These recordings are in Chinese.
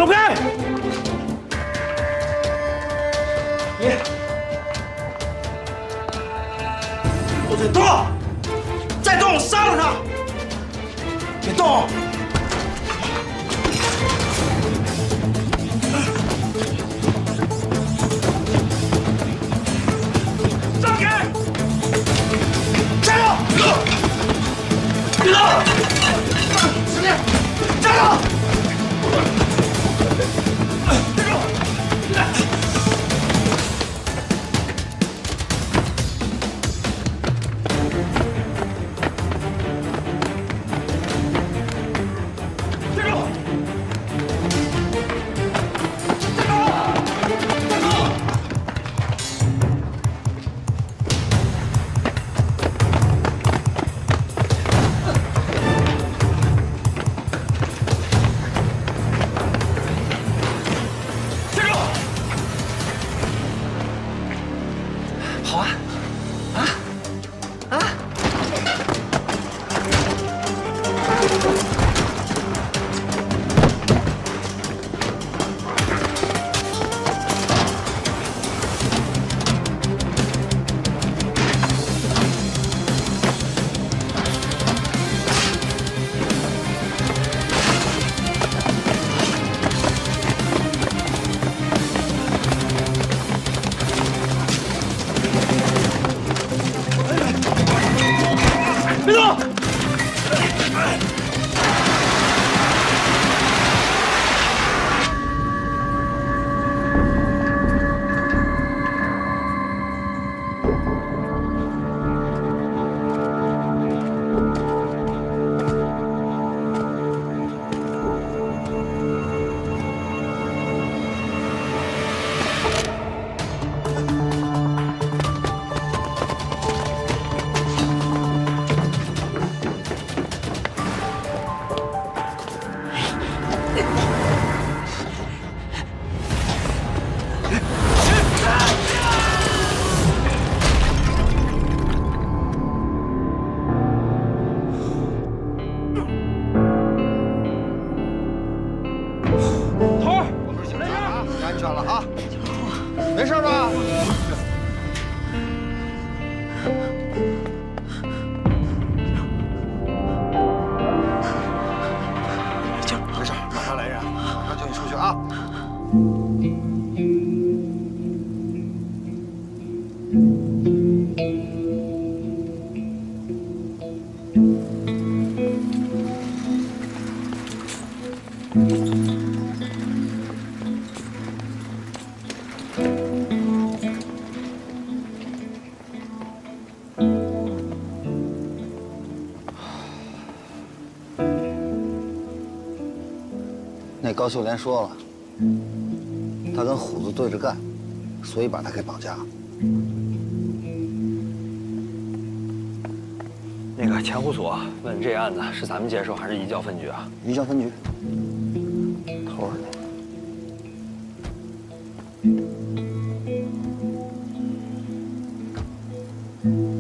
走开！你不准动！再动我杀了他！别动！让开！加油！别动！使劲！加油！ 别动！没事吧？没事，马上来人，马上叫你出去啊！那高秀莲说了，他跟虎子对着干，所以把他给绑架了。那个前户所问这案子是咱们接手还是移交分局啊？移交分局。头儿呢？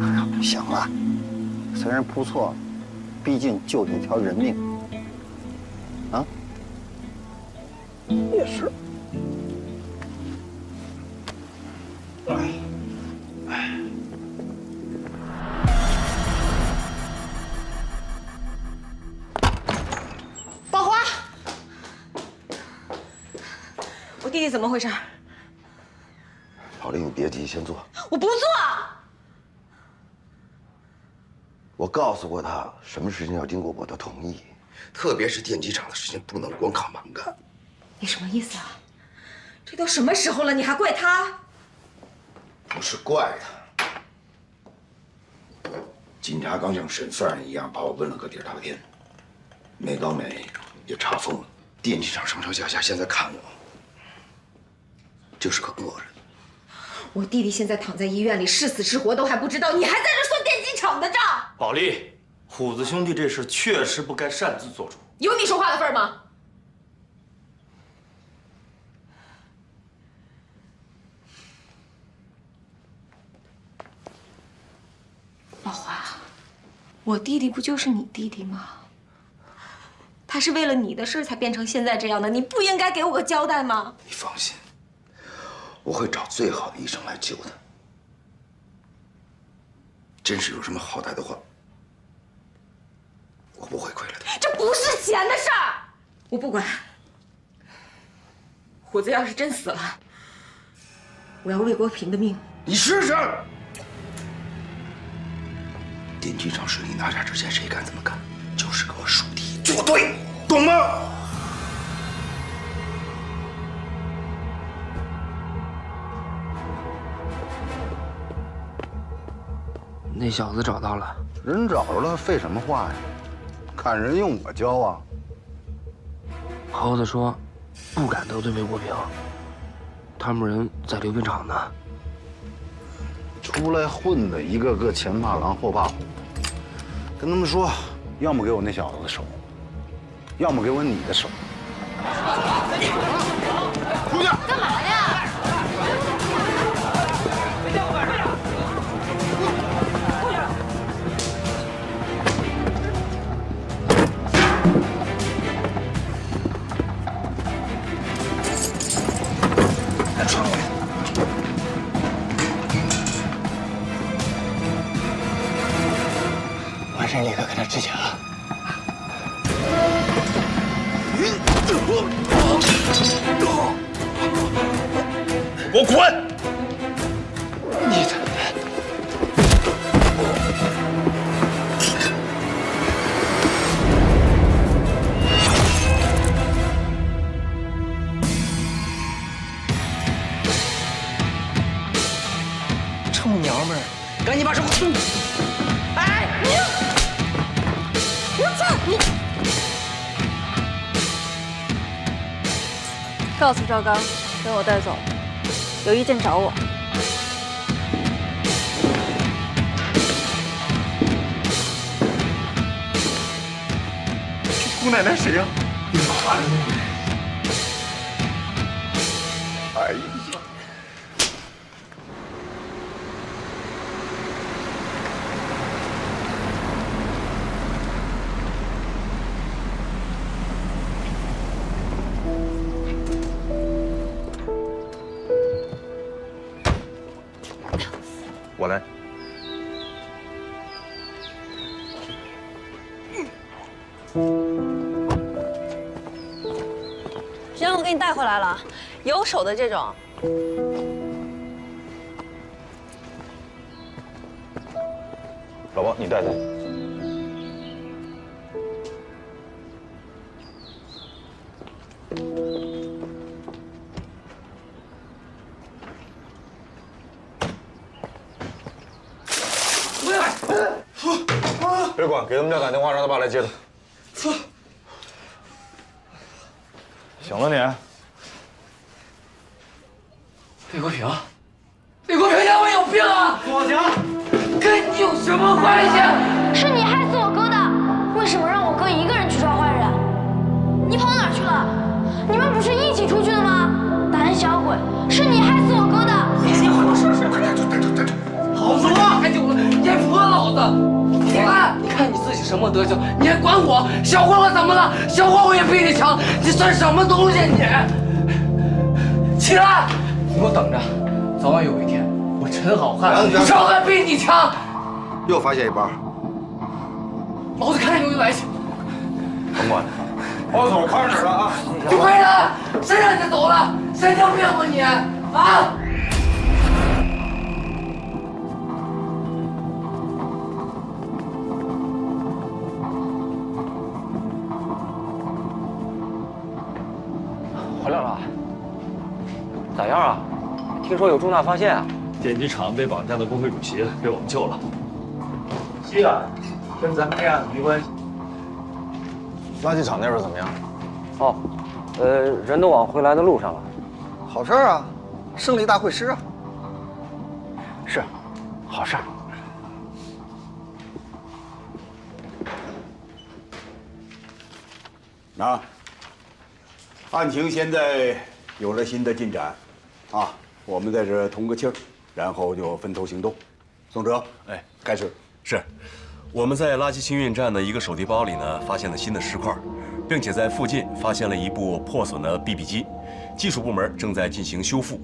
哎呀，行了，虽然扑错了，毕竟就是一条人命。啊？也是。宝华，我弟弟怎么回事？宝莉，你别急，先坐。我不做。我告诉过他，什么事情要经过我的同意，特别是电机厂的事情，不能光靠蛮干。你什么意思啊？这都什么时候了，你还怪他？不是怪他，警察刚像审犯人一样把我问了个底儿大天，美高美也查封了，电机厂上上下下现在看我就是个恶人。我弟弟现在躺在医院里，是死是活都还不知道，你还在这算电机厂的账？宝莉，虎子兄弟这事确实不该擅自做主。有你说话的份儿吗？宝华，我弟弟不就是你弟弟吗？他是为了你的事才变成现在这样的，你不应该给我个交代吗？你放心，我会找最好的医生来救他。真是有什么好歹的话，我不会亏了他。这不是钱的事儿，我不管。虎子要是真死了，我要魏国平的命。你试试。电锯厂水利拿下之前，谁敢这么干，就是给我竖题作对，懂吗？那小子找到了，人找着了，废什么话呀？看人用我教啊！猴子说，不敢得罪魏国平，他们人在溜冰场呢。出来混的，一个个前怕狼后怕虎。跟他们说，要么给我那小子的手，要么给我你的手。出去！干嘛呀？穿过来。完事立刻给他支起来了。给我滚！你的！臭娘们儿，赶紧把手给我！哎，我操你！告诉赵刚，给我带走，有意见找我。姑奶奶谁呀？哎呀！我来。行，我给你带回来了，有手的这种。老婆，你带带。别管，给他们家打电话，让他爸来接他。醒了你？魏国平，魏国平要不有病啊！左强，跟你有什么关系？是你害死我哥的，为什么让我哥一个人去抓坏人？你跑哪儿去了？你们不是一起出去的吗？胆小鬼，是你害死我哥的！你好好说说，快点，好说，太久了，你还泼老子！你看你自己什么德行，你还管我？小慧我怎么了？小慧我也比你强，你算什么东西你？起来！你给我等着，早晚有一天，我陈好汉照样比你强。又发现一包。老子看你就来气。甭管，包头看着了啊！你回来！谁让你走了？神经病吧你！啊！回来了，咋样啊？听说有重大发现啊！电机厂被绑架的工会主席被我们救了。西啊，跟咱们这案子没关系。垃圾场那边怎么样？哦，人都往回来的路上了。好事啊，胜利大会师啊。是，好事儿。啊，案情现在有了新的进展，啊，我们在这通个气儿，然后就分头行动。宋哲，哎，开始。是，我们在垃圾清运站的一个手提包里呢，发现了新的石块，并且在附近发现了一部破损的 BB 机，技术部门正在进行修复。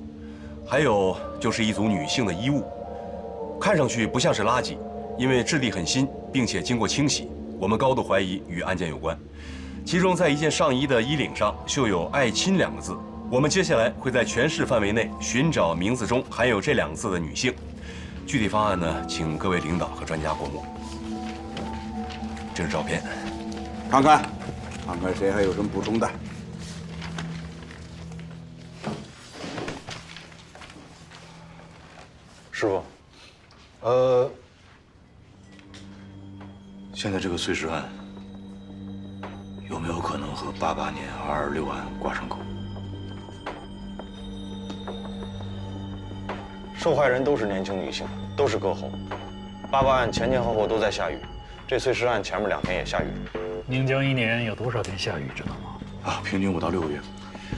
还有就是一组女性的衣物，看上去不像是垃圾，因为质地很新，并且经过清洗，我们高度怀疑与案件有关。其中，在一件上衣的衣领上绣有“爱亲”2个字。我们接下来会在全市范围内寻找名字中含有这2个字的女性。具体方案呢，请各位领导和专家过目。这是照片，看看谁还有什么补充的。师傅，现在这个碎尸案有没有可能和88年226案挂上钩？受害人都是年轻女性，都是歌喉。88案前前后后都在下雨，这碎尸案前面2天也下雨。宁江1年有多少天下雨，知道吗？啊，平均5到6个月。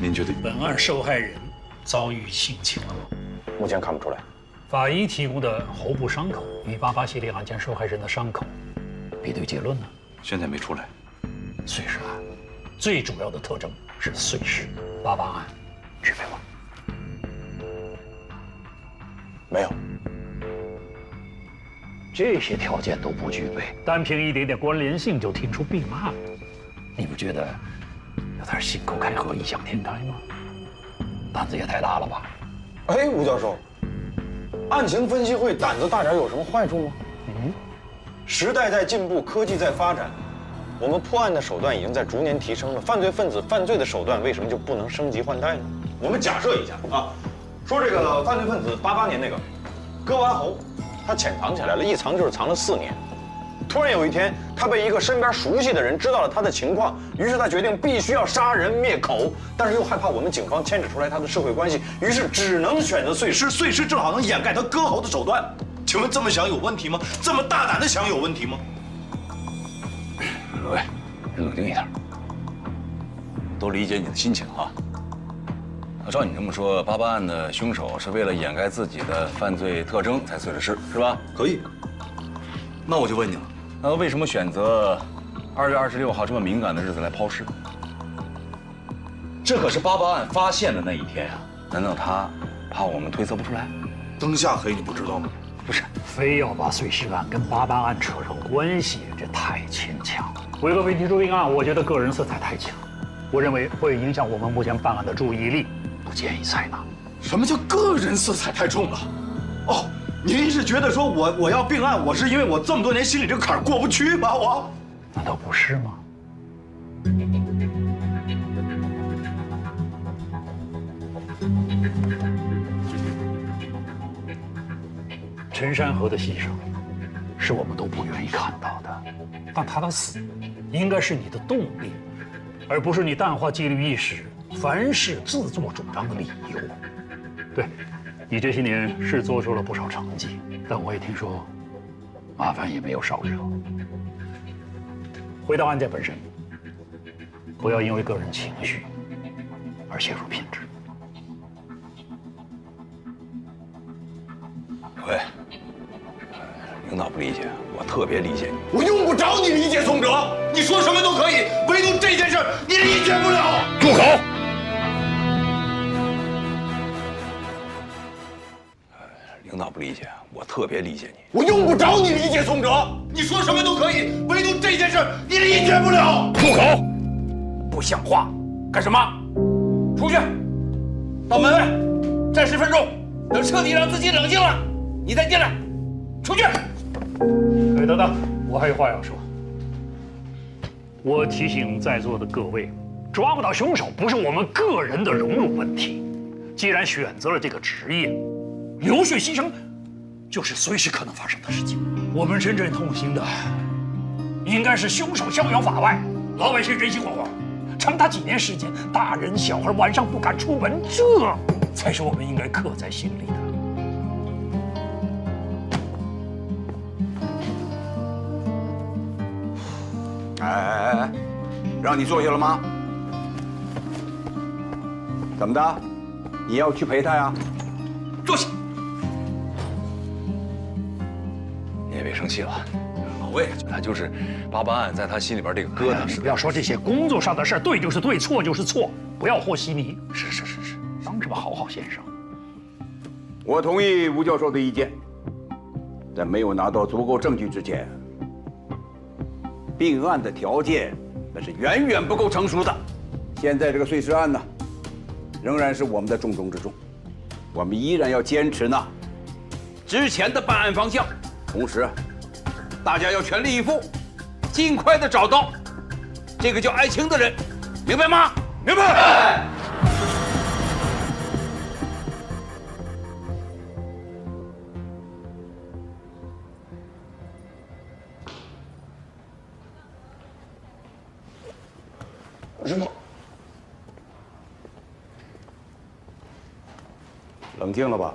您觉得本案受害人遭遇性侵了吗？目前看不出来。法医提供的喉部伤口与88系列案件受害人的伤口比对结论呢？现在没出来。碎尸案最主要的特征是碎尸，88案具备吗？没有。这些条件都不具备，单凭一点点关联性就听出并案，你不觉得有点信口开河、异想天开吗？胆子也太大了吧？哎，吴教授，案情分析会胆子大点有什么坏处吗？时代在进步，科技在发展，我们破案的手段已经在逐年提升了，犯罪分子犯罪的手段为什么就不能升级换代呢？我们假设一下啊，说这个犯罪分子88年那个割完喉，他潜藏起来了，一藏就是藏了4年。突然有一天，他被一个身边熟悉的人知道了他的情况，于是他决定必须要杀人灭口，但是又害怕我们警方牵扯出来他的社会关系，于是只能选择碎尸。碎尸正好能掩盖他割喉的手段。请问这么想有问题吗？这么大胆的想有问题吗？各位，冷静一点，都理解你的心情啊。照你这么说，88案的凶手是为了掩盖自己的犯罪特征才碎了尸，是吧？可以。那我就问你了，那为什么选择2月26号这么敏感的日子来抛尸？这可是88案发现的那一天啊！难道他怕我们推测不出来？灯下黑，你不知道吗？不是，非要把碎尸案跟88案扯上关系，这太牵强。为各位提出并案，我觉得个人色彩太强，我认为会影响我们目前办案的注意力，不建议采纳。什么叫个人色彩太重了？哦，您是觉得说我要并案，我是因为我这么多年心里这个坎儿过不去吗？我难道不是吗？陈山河的牺牲是我们都不愿意看到的，但他的死应该是你的动力，而不是你淡化纪律意识、凡事自作主张的理由。对，你这些年是做出了不少成绩，但我也听说麻烦也没有少惹。回到案件本身，不要因为个人情绪而陷入偏执。喂，领导不理解，我特别理解你。我用不着你理解宋哲，你说什么都可以，唯独这件事你理解不了。住口！领导不理解，我特别理解你。我用不着你理解宋哲，你说什么都可以，唯独这件事你理解不了。住口！不像话！干什么？出去！到门外站10分钟，等彻底让自己冷静了，你再进来。出去！哎，等等，我还有话要说。我提醒在座的各位，抓不到凶手不是我们个人的荣辱问题。既然选择了这个职业，流血牺牲就是随时可能发生的事情。我们真正痛心的，应该是凶手逍遥法外，老百姓人心惶惶。长达几年时间，大人小孩晚上不敢出门，这才是我们应该刻在心里的。哎，让你坐下了吗？怎么的？你要去陪他呀？坐下。你也别生气了，老我也觉得就是八八案在他心里边这个疙瘩。你不要说这些工作上的事儿，对就是对，错就是错，不要和稀泥。是，当什么好好先生？我同意吴教授的意见，在没有拿到足够证据之前，并案的条件那是远远不够成熟的。现在这个碎尸案呢，仍然是我们的重中之重，我们依然要坚持呢之前的办案方向，同时大家要全力以赴，尽快的找到这个叫爱卿的人，明白吗？明白。师傅，冷静了吧？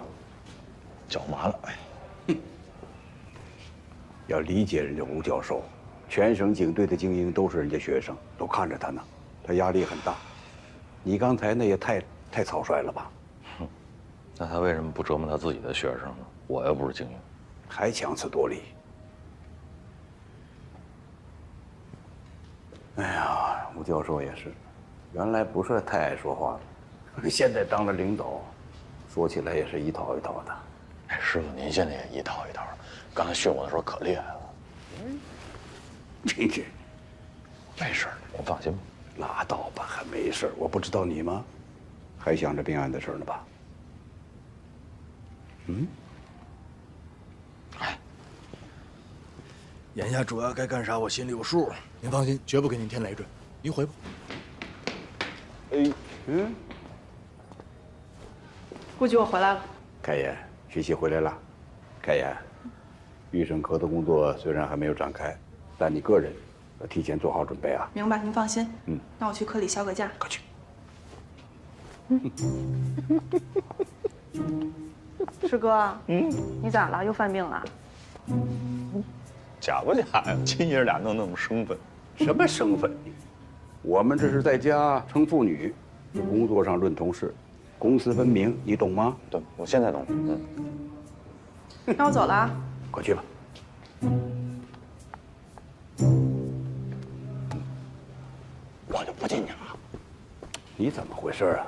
脚麻了。要理解人家吴教授，全省警队的精英都是人家学生，都看着他呢，他压力很大。你刚才那也太草率了吧？那他为什么不折磨他自己的学生呢？我又不是精英，还强词夺理。哎呀，吴教授也是，原来不是太爱说话的，现在当了领导，说起来也是一套一套的。哎，师傅，您现在也一套一套的。刚才训我的时候可厉害了。这没事，您放心吧。拉倒吧，还没事。我不知道你吗？还想着并案的事呢吧？眼下主要该干啥，我心里有数。您放心，绝不给您添累赘。您回吧。顾局，我回来了。开言，学习回来了。开言，预审科的工作虽然还没有展开，但你个人要提前做好准备啊。明白，您放心。那我去科里销个假。快去。师哥，你咋了？又犯病了？假不假呀？亲爷俩弄那么生分，什么生分？我们这是在家称父女，工作上论同事，公私分明，你懂吗？对，我现在懂。那我走了啊。快去吧。我就不进去了。你怎么回事啊？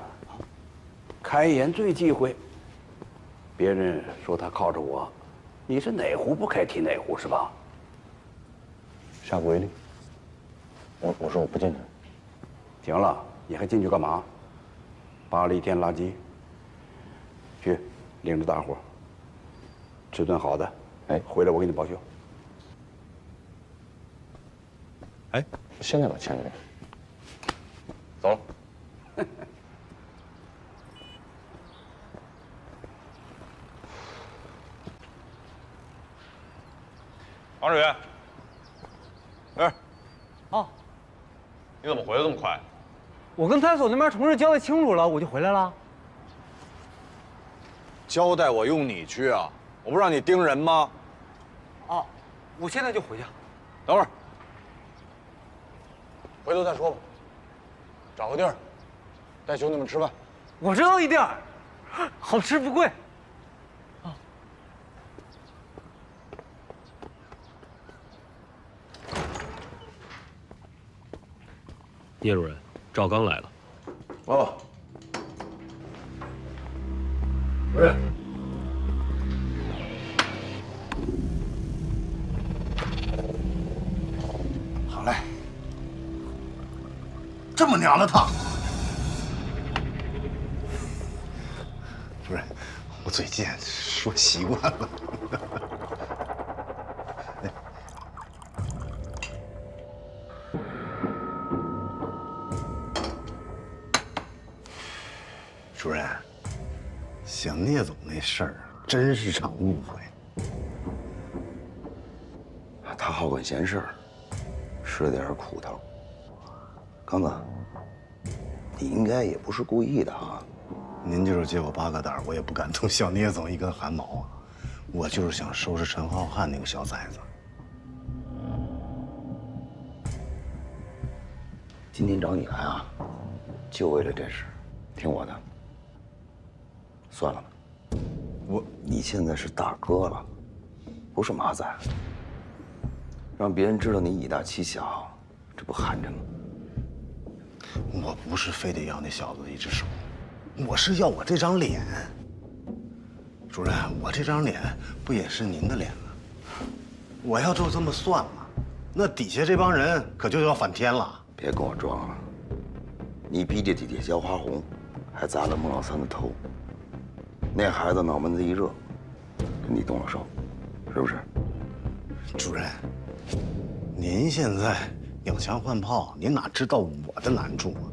开言最忌讳别人说他靠着我，你是哪壶不开提哪壶是吧？下不为例。我说我不进去。行了，你还进去干嘛？扒了一天垃圾。去，领着大伙吃顿好的。哎，回来我给你报销。哎，现在把钱给你。走了。王志远，哎，哦，你怎么回来这么快？我跟派出所那边同事交代清楚了，我就回来了。交代我用你去啊？我不让你盯人吗？哦，我现在就回去。等会儿，回头再说吧。找个地儿，带兄弟们吃饭。我知道一地儿，好吃不贵。聂主任，赵刚来了。哦，主任，好嘞。这么娘的烫？主任，我嘴贱，说习惯了。主任，想聂总那事儿真是场误会。他好管闲事儿，吃点苦头。刚子，你应该也不是故意的啊。您就是借我8个胆，我也不敢动小聂总一根汗毛啊！我就是想收拾陈浩瀚那个小崽子。今天找你来啊，就为了这事，听我的。算了吧，你现在是大哥了，不是马仔。让别人知道你以大欺小，这不寒碜吗？我不是非得要那小子的一只手，我是要我这张脸。主任，我这张脸不也是您的脸吗？我要就这么算了，那底下这帮人可就要反天了。别跟我装了，你逼着底下浇花红，还砸了孟老三的头。那孩子脑门子一热，跟你动了手，是不是？主任，您现在鸟枪换炮，您哪知道我的难处啊？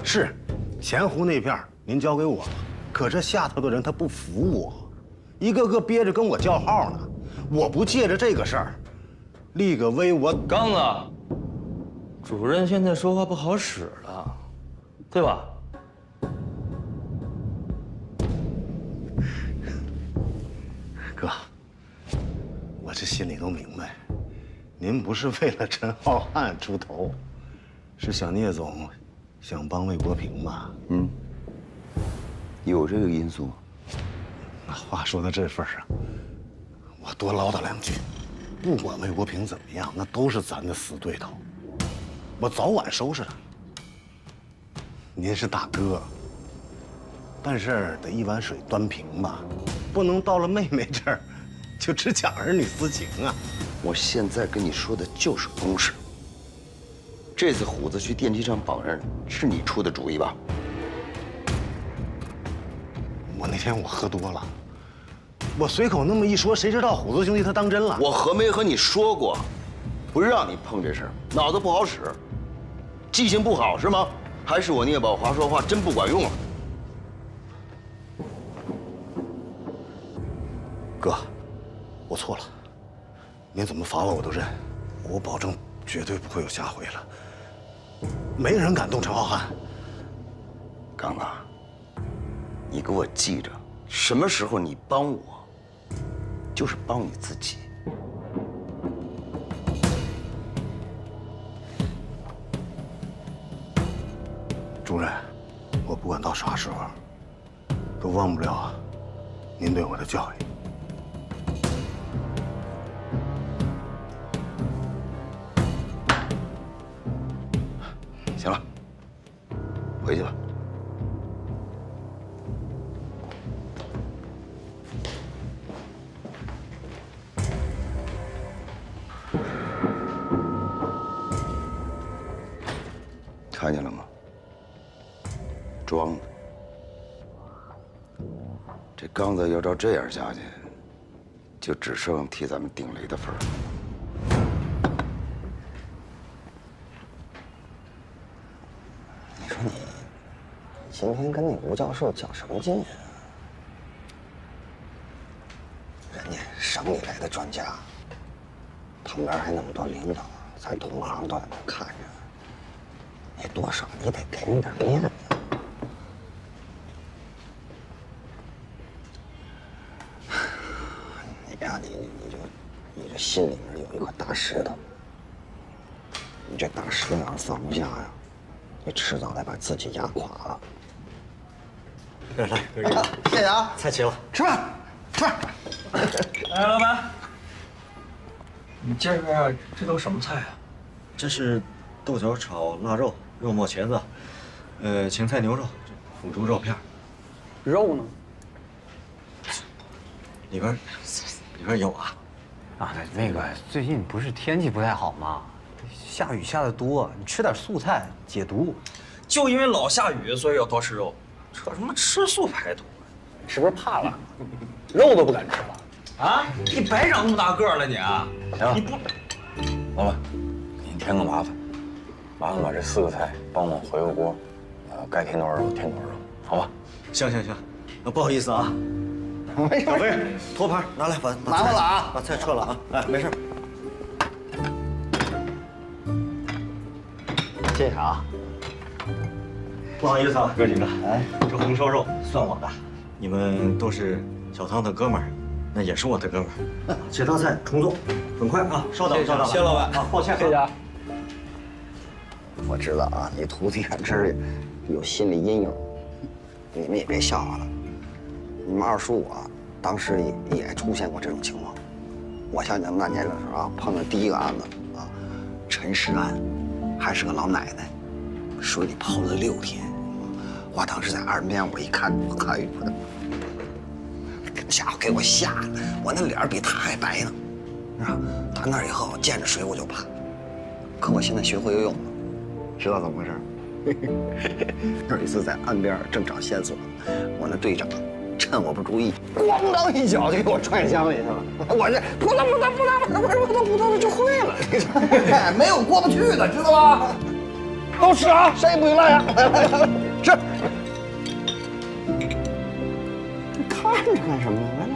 是，钱湖那片您交给我了，可这下头的人他不服我，一个个憋着跟我叫号呢。我不借着这个事儿立个威，我刚子，主任现在说话不好使了，对吧？哥，我这心里都明白，您不是为了陈浩瀚出头，是想聂总想帮魏国平吧？嗯，有这个因素。那话说到这份上，我多唠叨两句。不管魏国平怎么样，那都是咱的死对头，我早晚收拾他。您是大哥，办事儿得一碗水端平吧，不能到了妹妹这儿就只讲儿女私情啊。我现在跟你说的就是公事。这次虎子去电梯上绑人，是你出的主意吧？我那天我喝多了，我随口那么一说，谁知道虎子兄弟他当真了？我和没和你说过，不让你碰这事儿，脑子不好使，记性不好是吗？还是我聂宝华说话真不管用了？哥，我错了，您怎么罚我都认，我保证绝对不会有下回了。没人敢动陈浩瀚。刚子，你给我记着，什么时候你帮我，就是帮你自己。主任，我不管到啥时候，都忘不了您对我的教育。行了，回去吧。看见了吗？装的。这刚子要照这样下去，就只剩替咱们顶雷的份儿了。你说你今天跟那吴教授较什么劲啊？人家省里来的专家，旁边还那么多领导，咱同行都在那看着，你多少你得给人点面子。你呀，你这心里面有一块大石头，你这大石头要是放不下呀，你迟早得把自己压垮了。来，谢谢啊！菜齐了，吃饭，吃饭。哎，老板，你介绍一下这都什么菜啊？这是豆角炒腊肉，肉末茄子，芹菜牛肉，腐竹肉片。肉呢？里边有啊。啊，那个最近不是天气不太好吗？下雨下的多，你吃点素菜解毒。就因为老下雨，所以要多吃肉。扯什么吃素排毒？是不是怕了？肉都不敢吃了？啊！你白长那么大个了你啊！行，你不，老板，给你添个麻烦，麻烦把这4个菜帮我回个锅，该添多少肉添多少肉，好吧？行，那不好意思啊。没事。小飞，托盘拿来，把麻烦了啊，把菜撤了啊！哎，没事。谢谢啊。不好意思啊，哥几个，哎，这红烧肉算我的，你们都是小汤的哥们儿，那也是我的哥们儿。其他菜重做，很快啊，稍等。谢老板啊，抱歉，谢谢啊。我知道啊，你徒弟远志有心理阴影，你们也别笑话了。你们二叔我当时也出现过这种情况，我想想那年的时候啊，碰到第一个案子啊，陈尸案，还是个老奶奶，水里泡了6天。我当时在岸边，我一看，哎呦，这家伙给我吓的，我那脸比他还白呢，是吧？打那以后见着水我就怕，可我现在学会游泳了，知道怎么回事？有一次在岸边正找线索，我那队长趁我不注意，咣当一脚就给我踹江里去了。我这扑腾就会了，没有过不去的，知道吧？都是啊，谁也不许落呀！是。你看着干什么呢？来来。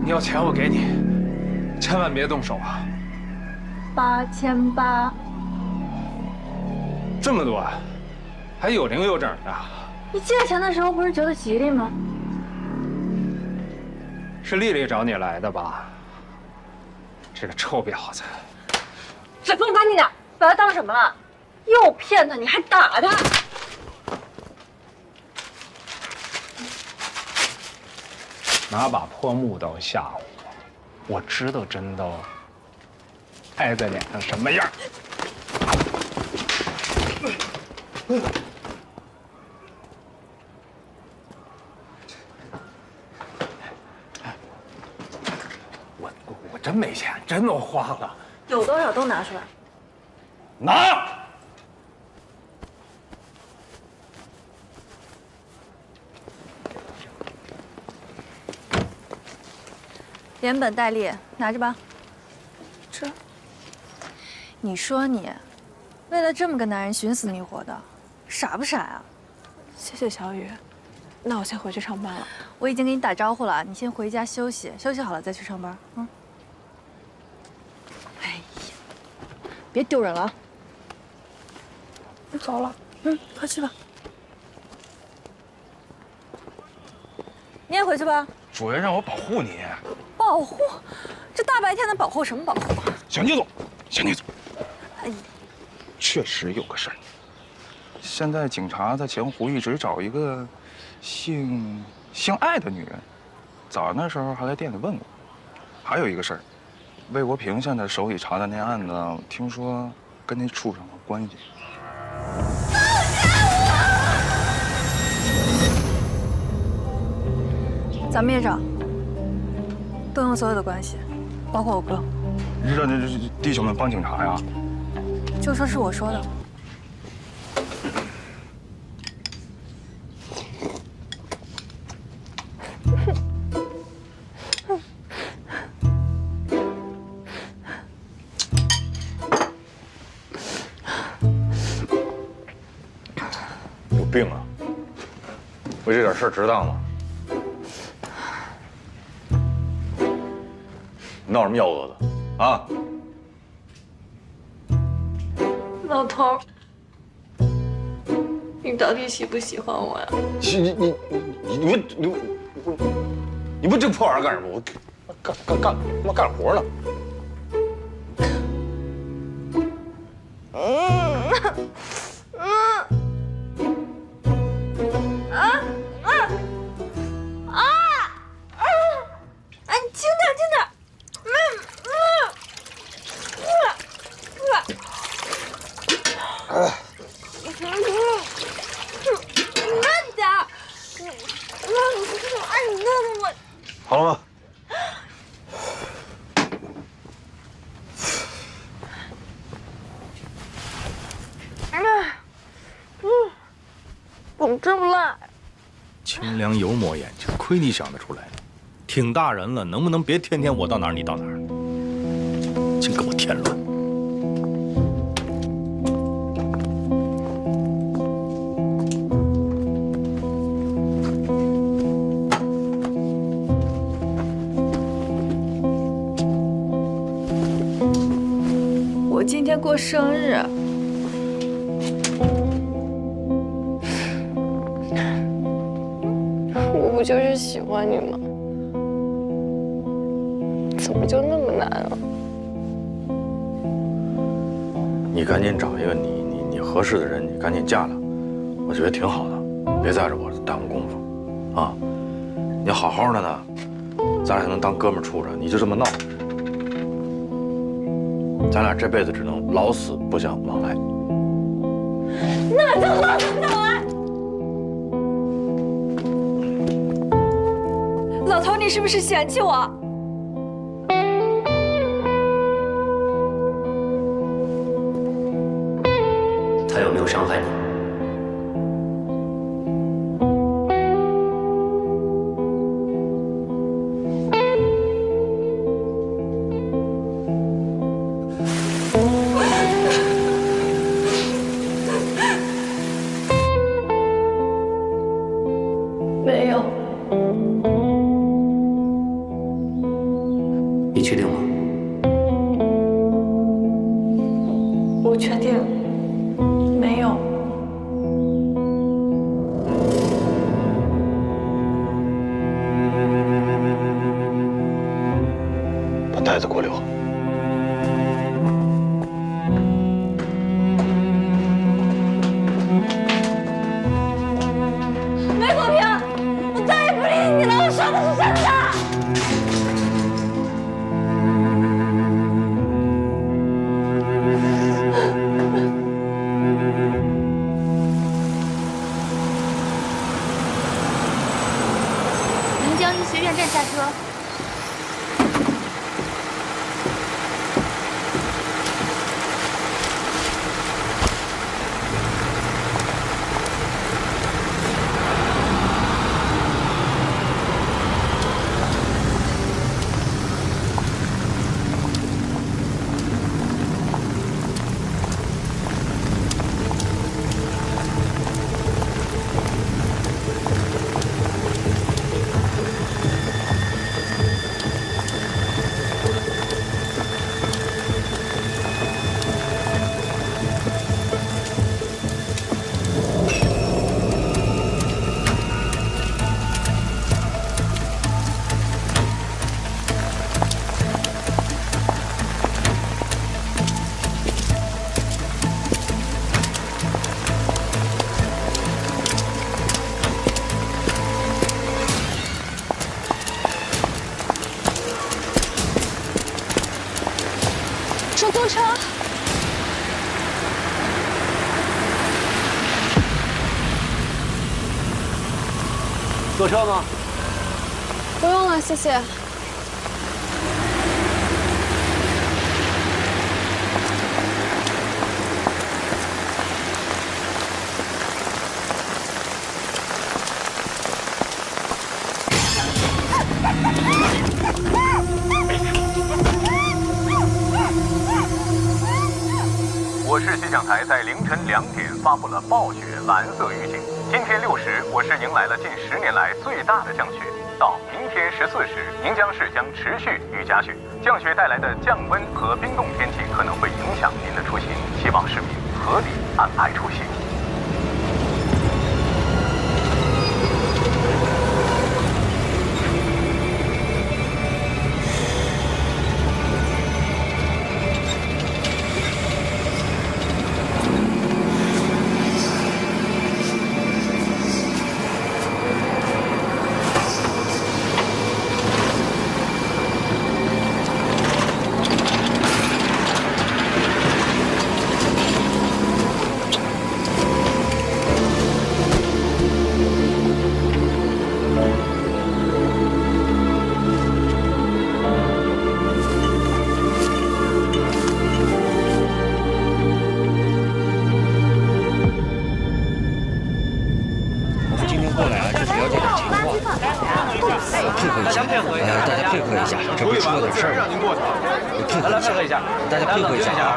你要钱我给你，千万别动手啊！8800，这么多，还有零有整的。你借钱的时候不是觉得吉利吗？是丽丽找你来的吧？这个臭婊子！嘴风赶紧点，把他当什么了？又骗他，你还打他！拿把破木刀吓我，我知道真刀挨在脸上什么样。我真没钱，真都花了。有多少都拿出来。拿！连本带利，拿着吧。这，你说你，为了这么个男人寻死觅活的，傻不傻呀？谢谢小雨，那我先回去上班了。我已经给你打招呼了，你先回家休息，休息好了再去上班。嗯。哎呀，别丢人了。我走了。快去吧。你也回去吧。主任让我保护你。保护？这大白天的保护什么保护？小妮子，小妮子，哎呀，确实有个事儿。现在警察在前湖一直找一个姓艾的女人，早上那时候还来店里问我。还有一个事儿，魏国平现在手里查的那案子，听说跟那畜生有关系。咱们也找，动用所有的关系，包括我哥。让这弟兄们帮警察呀？就说是我说的。有病啊！为这点事儿值当吗？闹什么幺蛾子啊？老头，你到底喜不喜欢我呀？你不这破玩意儿干什么？我干活呢。好了吗？怎么这么辣？清凉油抹眼睛，亏你想得出来。挺大人了，能不能别天天我到哪儿你到哪儿？净给我添乱！我今天过生日。就是喜欢你吗？怎么就那么难啊？你赶紧找一个你合适的人，你赶紧嫁了，我觉得挺好的，别在这我耽误功夫，啊！你好好的呢，咱俩还能当哥们儿处着，你就这么闹，咱俩这辈子只能老死不相往来。那就老死不相往来。老头，你是不是嫌弃我？他有没有伤害你？没有。你确定吗？我确定。没有。把袋子给我留。梅国平，我再也不理你了，我说的是真的。临江医学院站下车。出租车。坐车吗？不用了，谢谢。我市气象台在凌晨2点发布了暴雪蓝色预警。今天6时，我市迎来了近10年来最大的降雪。到明天14时，宁江市将持续雨夹雪。降雪带来的降温和冰冻天气可能会影响您的出行，希望市民合理安排出行。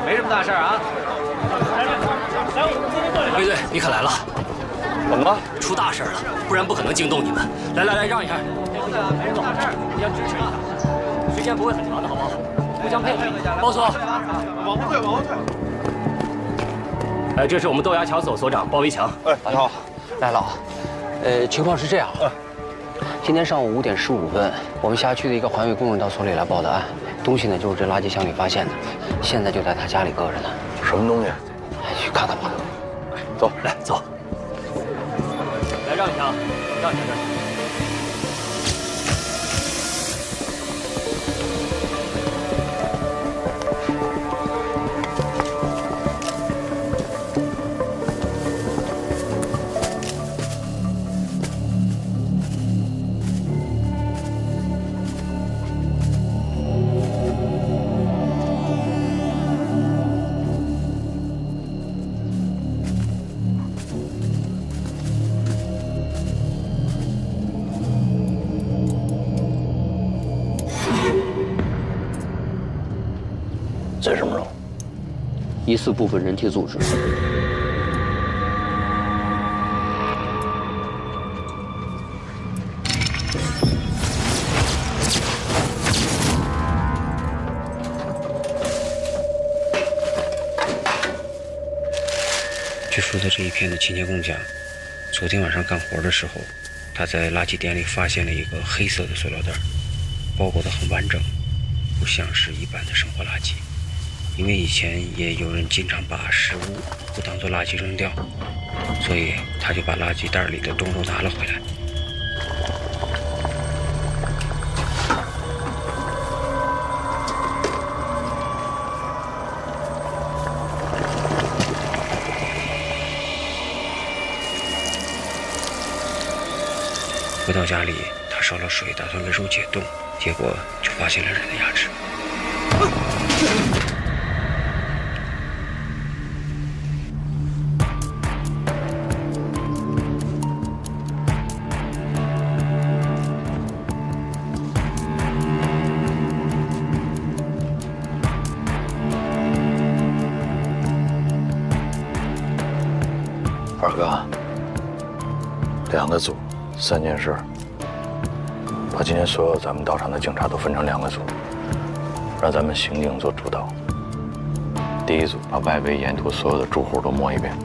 没什么大事啊。卫队，你可来了。怎么了？出大事了，不然不可能惊动你们。来，让一下。没什么大事，互相支持一下。时间不会很长的，好不好？互相配合一下。包所，往后退，往后退。这是我们豆芽桥所所长包维强。大涛，来了啊。情况是这样，今天上午5点15分，我们辖区的一个环卫工人到所里来报的案，东西呢就是这垃圾箱里发现的，现在就在他家里搁着呢。什么东西？去看看吧。走，来走。来让一下啊，让一下，让一下。 这是什么肉？疑似部分人体组织。据负责这一片的清洁工讲，昨天晚上干活的时候，他在垃圾点里发现了一个黑色的塑料袋，包裹得很完整，不像是一般的生活垃圾。 因为以前也有人经常把食物不当做垃圾扔掉，所以他就把垃圾袋里的冻肉拿了回来。回到家里，他烧了水，打算为肉解冻，结果就发现了人的牙齿。 二哥，2个组，3件事。把今天所有咱们到场的警察都分成2个组，让咱们刑警做主导。第一组把外围沿途所有的住户都摸一遍，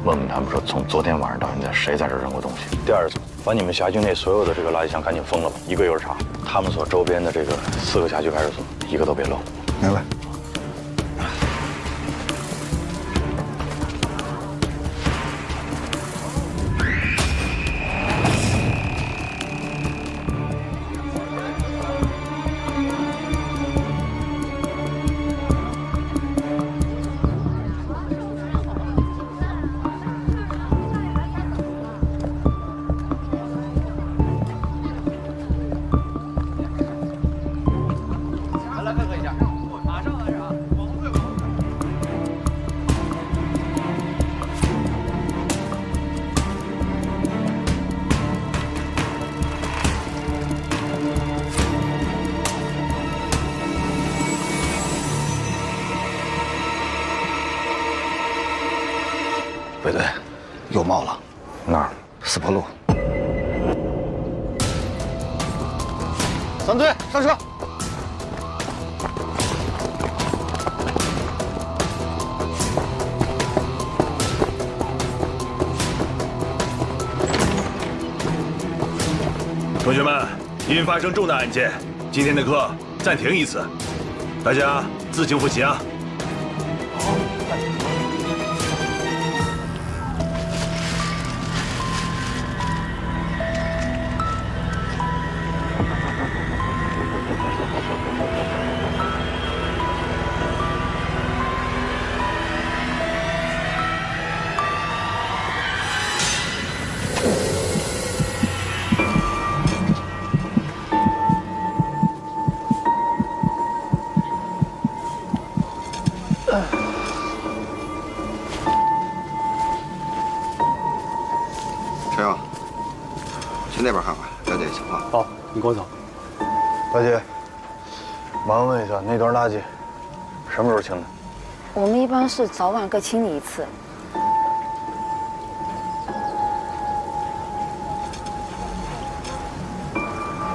问问他们说从昨天晚上到现在谁在这扔过东西。第二组把你们辖区内所有的这个垃圾箱赶紧封了吧，一个一个查。他们所周边的这个4个辖区派出所，一个都别漏。明白。 卫队，又冒了，哪儿？四坡路。 3队上车。同学们，因发生重大案件，今天的课暂停一次，大家自行复习啊。好。 陈勇，去那边看看，了解情况。好，你跟我走。大姐，麻烦问一下，那段垃圾什么时候清的？我们一般是早晚各清理一次。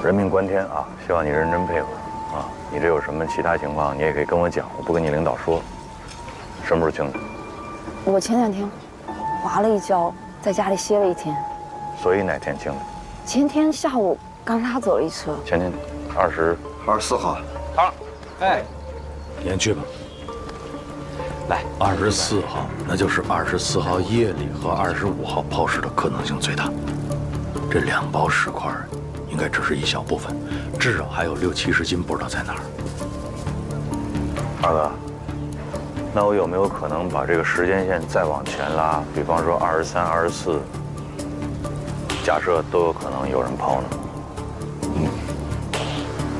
人命关天啊，希望你认真配合啊。你这有什么其他情况，你也可以跟我讲，我不跟你领导说。什么时候清的？我前2天滑了一跤，在家里歇了1天。所以哪天清的？前天下午刚拉走了一车。前天24号。好，哎，您去吧。来，24号，那就是24号夜里和25号抛尸的可能性最大。这2包尸块应该只是一小部分，至少还有60、70斤不知道在哪儿。二哥，那我有没有可能把这个时间线再往前拉？比方说23、24，假设都有可能有人抛呢？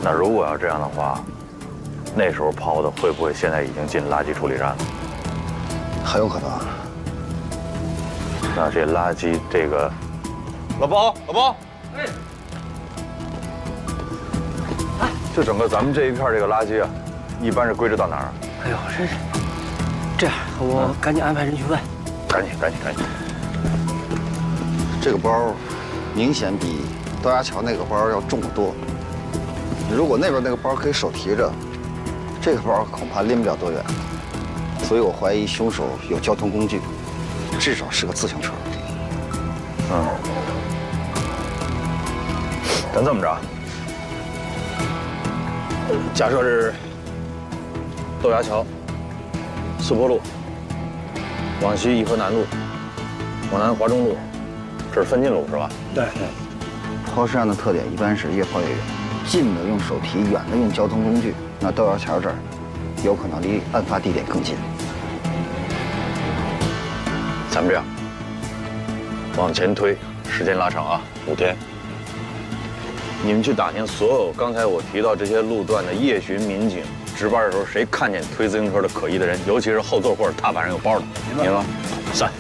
那如果要这样的话，那时候抛的会不会现在已经进垃圾处理站了？很有可能。那这垃圾这个，老包，哎，就整个咱们这一片这个垃圾啊，一般是归置到哪儿？哎呦，这样，我赶紧安排人去问。赶紧！这个包明显比豆芽桥那个包要重得多。如果那边那个包可以手提着，这个包恐怕拎不了多远。所以我怀疑凶手有交通工具，至少是个自行车。咱这么着，假设是豆芽桥、四坡路，往西颐和南路，往南华中路，这是分进路是吧？对。抛尸案的特点一般是越抛越远，近的用手提，远的用交通工具。那豆芽桥这儿，有可能离案发地点更近。咱们这样，往前推，时间拉长啊，5天。你们去打听所有刚才我提到这些路段的夜巡民警，值班的时候谁看见推自行车的可疑的人，尤其是后座或者踏板上有包的。明白吗？3。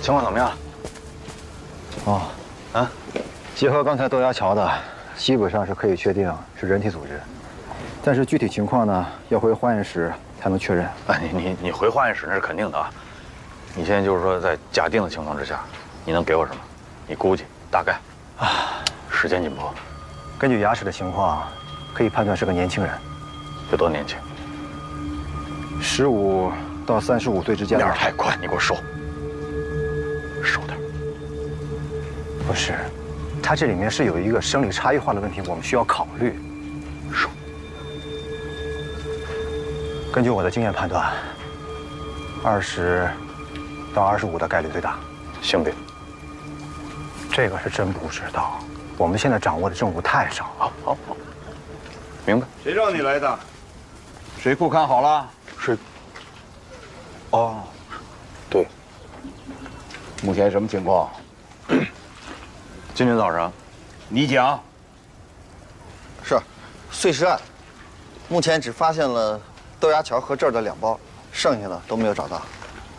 情况怎么样？结合刚才豆芽桥的，基本上是可以确定是人体组织，但是具体情况呢，要回化验室才能确认。哎，你回化验室那是肯定的啊。你现在就是说，在假定的情况之下，你能给我什么？你估计大概时间紧迫。根据牙齿的情况，可以判断是个年轻人。有多年轻？15到35岁之间。面太宽，你给我收点。不是，它这里面是有一个生理差异化的问题，我们需要考虑。收。根据我的经验判断，20到25的概率最大。性别？这个是真不知道，我们现在掌握的证物太少。好，明白。谁让你来的？水库看好了？是。对。目前什么情况？今天早上，你讲。是，碎尸案，目前只发现了豆芽桥和这儿的2包，剩下的都没有找到。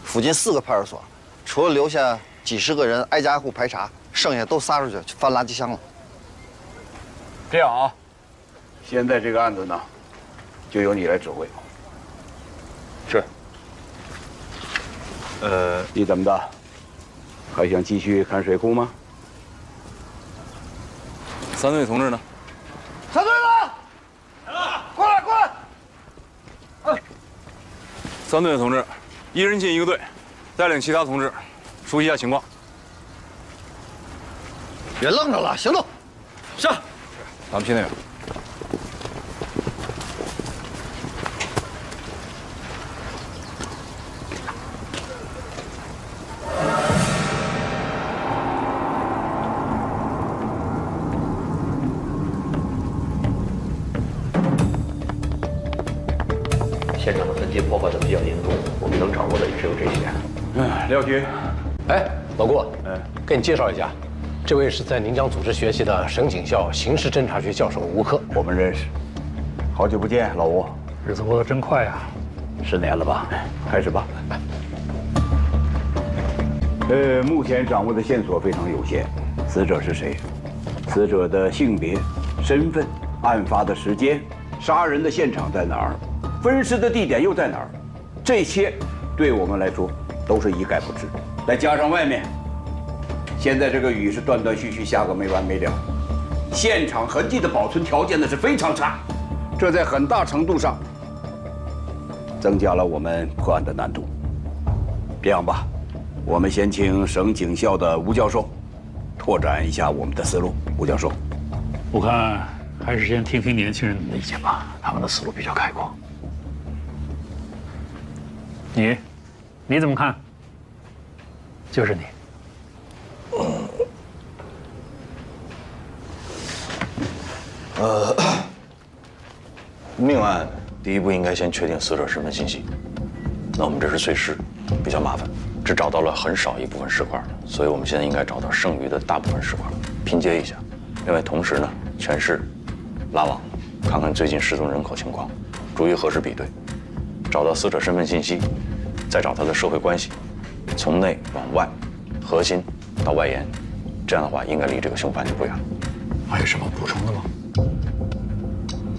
附近4个派出所，除了留下几十个人挨家挨户排查，剩下都撒出去翻垃圾箱了。这样啊，现在这个案子呢，就由你来指挥。是。你怎么的？还想继续看水库吗？3队同志呢3队的，过来！3队的同志，1人进1个队，带领其他同志熟悉一下情况。别愣着了，行动！是。咱们去那边。现场的痕迹破坏的比较严重，我们能掌握的也只有这些。廖局，哎，老顾，给你介绍一下，这位是在宁江组织学习的省警校刑事侦查学教授吴克，我们认识。好久不见，老吴。日子过得真快呀，10年了吧？开始吧。目前掌握的线索非常有限。死者是谁？死者的性别、身份、案发的时间、杀人的现场在哪儿？分尸的地点又在哪儿？这些对我们来说都是一概不知。再加上外面，现在这个雨是断断续续下个没完没了，现场痕迹的保存条件呢是非常差，这在很大程度上增加了我们破案的难度。这样吧，我们先请省警校的吴教授拓展一下我们的思路。吴教授，我看还是先听听年轻人的意见吧，他们的思路比较开阔。你怎么看？就是你。命案第一步应该先确定死者身份信息。那我们这是碎尸，比较麻烦，只找到了很少一部分尸块，所以我们现在应该找到剩余的大部分尸块，拼接一下。另外，同时呢，全市拉网，看看最近失踪人口情况，逐一核实比对，找到死者身份信息，再找他的社会关系，从内往外，核心到外延，这样的话应该离这个凶犯就不远了。还有什么补充的吗？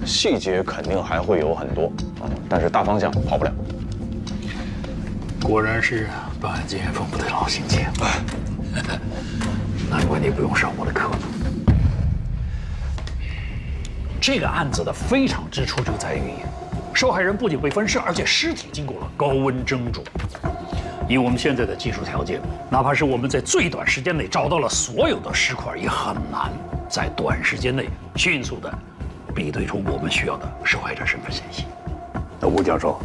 细节肯定还会有很多但是大方向跑不了。果然是办案经验丰富的老刑警，难怪你不用上我的课。这个案子的非常之处就在于，受害人不仅被分尸，而且尸体经过了高温蒸煮。以我们现在的技术条件，哪怕是我们在最短时间内找到了所有的尸块，也很难在短时间内迅速的比对出我们需要的受害者身份信息。那吴教授，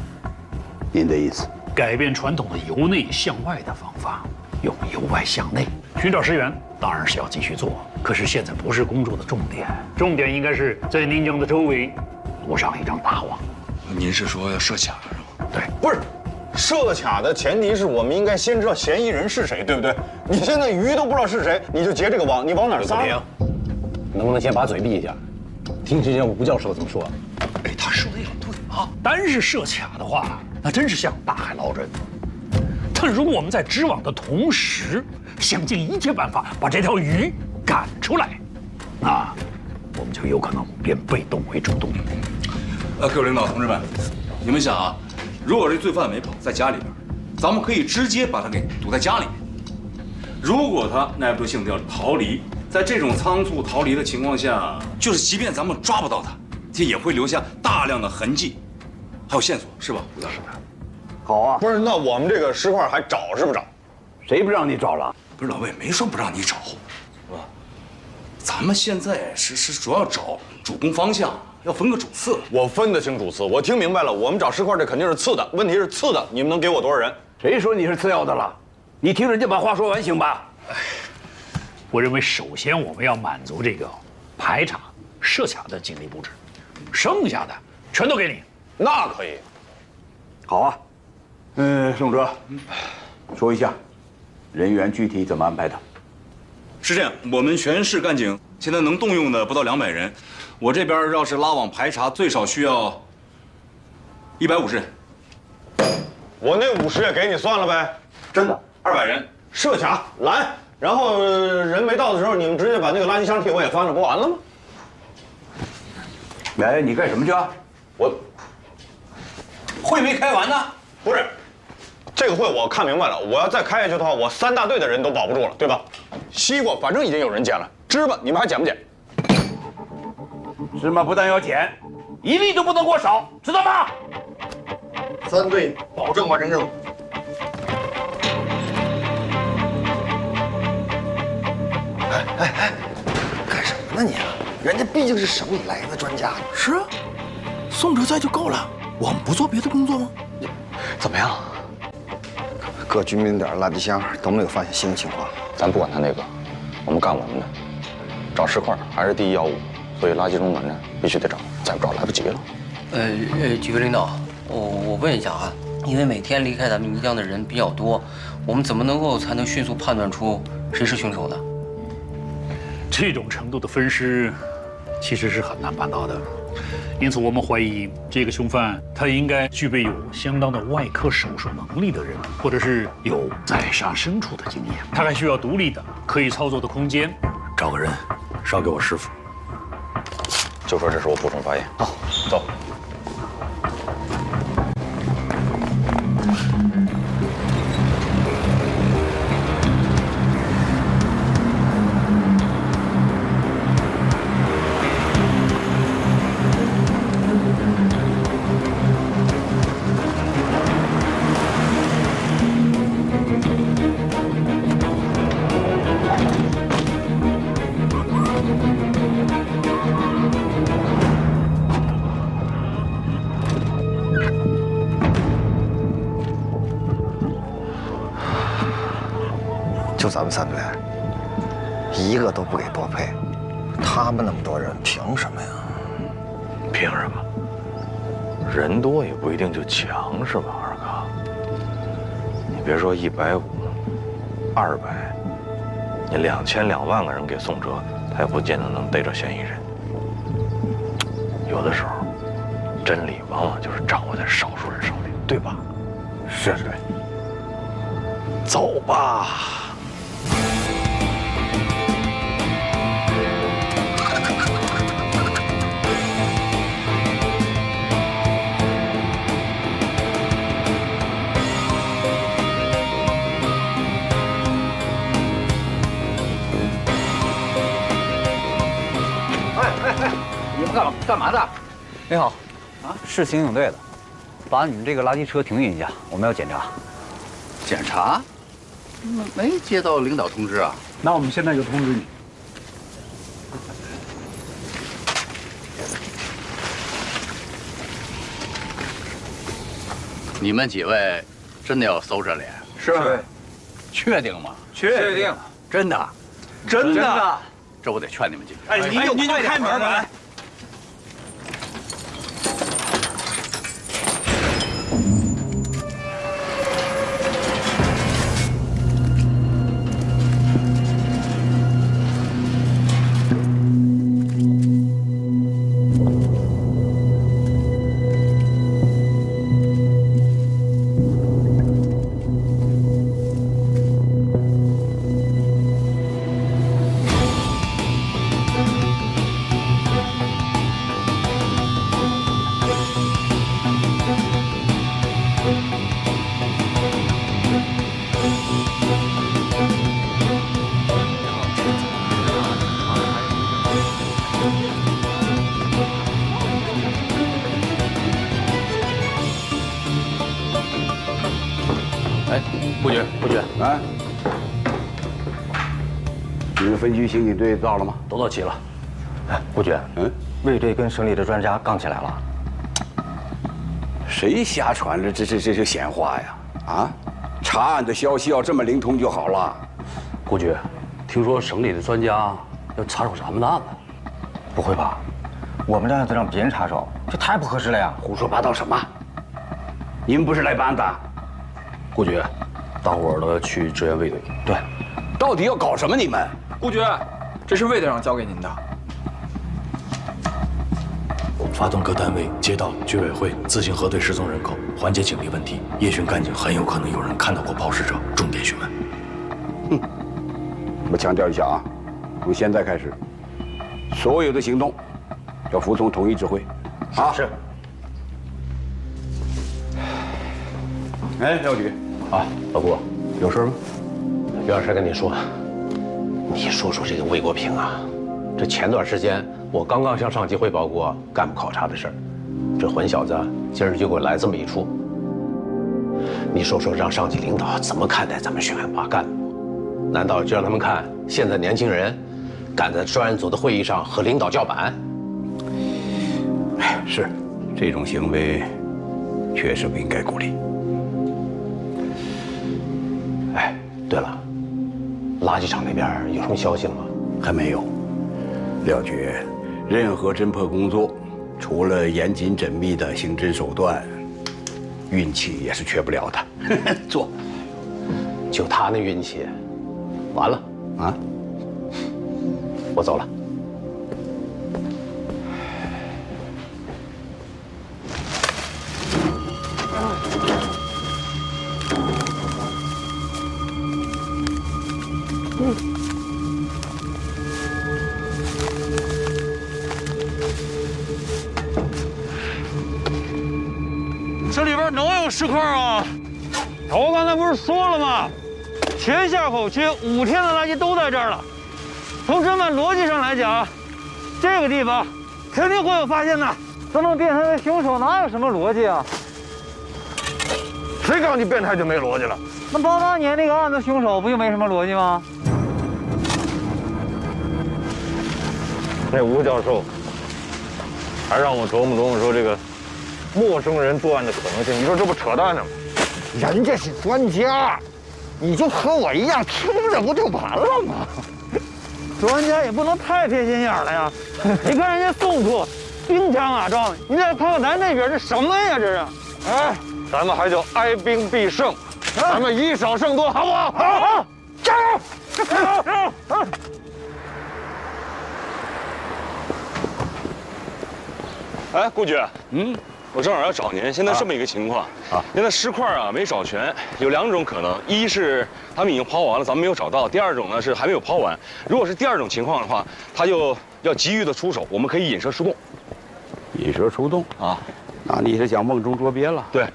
您的意思？改变传统的由内向外的方法，用由外向内寻找尸源，当然是要继续做。可是现在不是工作的重点，重点应该是在宁江的周围布上一张大网。您是说要设卡是吗？对，不是，设卡的前提是我们应该先知道嫌疑人是谁，对不对？你现在鱼都不知道是谁，你就结这个网，你往哪儿撒？能不能先把嘴闭一下，听听吴教授怎么说？哎，他说的也对啊，单是设卡的话，那真是像大海捞针。但如果我们在织网的同时，想尽一切办法把这条鱼赶出来，那我们就有可能变被动为主动。各位领导同志们，你们想啊，如果这罪犯没跑，在家里边，咱们可以直接把他给堵在家里面。如果他耐不住性子要逃离，在这种仓促逃离的情况下，就是即便咱们抓不到他，这也会留下大量的痕迹，还有线索，是吧，吴教授？好啊，不是，那我们这个尸块还找是不找？谁不让你找了？不是老魏没说不让你找，是吧？咱们现在是主要找主攻方向，要分个主次。我分得清主次，我听明白了。我们找尸块这肯定是次的，问题是次的，你们能给我多少人？谁说你是次要的了？你听人家把话说完行吧？我认为首先我们要满足这个排查、设卡的警力布置，剩下的全都给你。那可以。好啊。宋哲，说一下人员具体怎么安排的？是这样，我们全市干警现在能动用的不到200人，我这边要是拉网排查，最少需要150人。我那50也给你算了呗。真的，200人设卡拦，然后人没到的时候，你们直接把那个垃圾箱替我也翻了，不完了吗？哎，你干什么去啊？我会没开完呢？不是。这个会我看明白了，我要再开下去的话，我3大队的人都保不住了，对吧？西瓜反正已经有人捡了，芝麻你们还捡不捡？芝麻不但要捡，1粒都不能给我少，知道吗？3队保证完成任务。哎，干什么呢你？人家毕竟是省里来的专家。是啊，宋哲在就够了，我们不做别的工作吗？怎么样？各居民点垃圾箱都没有发现新的情况。咱不管他那个，我们干我们的，找尸块还是第一要务，所以垃圾中转站必须得找，再不找来不及了。局委领导，我问一下啊，因为每天离开咱们泥江的人比较多，我们怎么才能迅速判断出谁是凶手呢？这种程度的分尸，其实是很难办到的。因此，我们怀疑这个凶犯他应该具备有相当的外科手术能力的人，或者是有宰杀牲畜的经验。他还需要独立的、可以操作的空间。找个人捎给我师傅。就说这是我补充发言。好，走。就咱们3个人，一个都不给多配，他们那么多人，凭什么呀？凭什么？人多也不一定就强，是吧，二哥？你别说150、200，你2000、2万个人给宋哲，他也不见得能逮着嫌疑人。有的时候，真理往往就是掌握在少数人手里，对吧？是对。走吧。你们干嘛的？你好，是刑警队的，把你们这个垃圾车停运一下，我们要检查。检查？没接到领导通知啊？那我们现在就通知你。你们几位真的要搜这脸？是。确定吗？确定。真的？真的。这我得劝你们几个。哎，您就开门吧。不觉啊！你们分局刑警队到了吗？都到齐了。哎，不觉，卫队跟省里的专家杠起来了。谁瞎传的这闲话呀？啊，查案的消息要这么灵通就好了。不觉，听说省里的专家要插手咱们的案子。不会吧？我们的案子让别人插手，这太不合适了呀！胡说八道什么？你们不是来办的？顾局，大伙儿都要去支援卫队。对，到底要搞什么？你们？顾局，这是卫队长交给您的。发动各单位、街道、居委会自行核对失踪人口，缓解警力问题。夜巡干警很有可能有人看到过抛尸者，重点询问。哼，我强调一下啊，从现在开始，所有的行动要服从统一指挥。啊，是。哎，廖局，啊，老顾，有事吗？有事跟你说。你说说这个魏国平啊，这前段时间我刚刚向上级汇报过干部考察的事儿，这混小子今儿就给我来这么一出。你说说，让上级领导怎么看待咱们选拔干部？难道就让他们看现在年轻人敢在专案组的会议上和领导叫板？哎，是，这种行为确实不应该鼓励。哎，对了，垃圾场那边有什么消息了吗？还没有。廖局，任何侦破工作，除了严谨缜密的刑侦手段，运气也是缺不了的。做，就他那运气，完了啊！我走了。这里边能有尸块啊？我刚才不是说了吗？全下口区5天的垃圾都在这儿了。从侦办逻辑上来讲，这个地方肯定会有发现的。这么变态的凶手哪有什么逻辑啊？谁告诉你变态就没逻辑了？那88年那个案子凶手不就没什么逻辑吗？那吴教授还让我琢磨琢磨说这个陌生人作案的可能性，你说这不扯淡呢吗？人家是专家，你就和我一样听着不就完了吗？专家也不能太偏心眼了呀！你看人家宋处兵强马壮，你再看看咱这边这什么呀？这是，哎，咱们还就哀兵必胜，咱们以少胜多，好不好？好，加油！加油！哎，顾局，我正好要找您。现在这么一个情况现在尸块啊没找全，有2种可能：一是他们已经抛完了，咱们没有找到；第二种呢是还没有抛完。如果是第2种情况的话，他就要急于的出手，我们可以引蛇出洞。引蛇出洞啊？那你是想瓮中捉鳖了？对，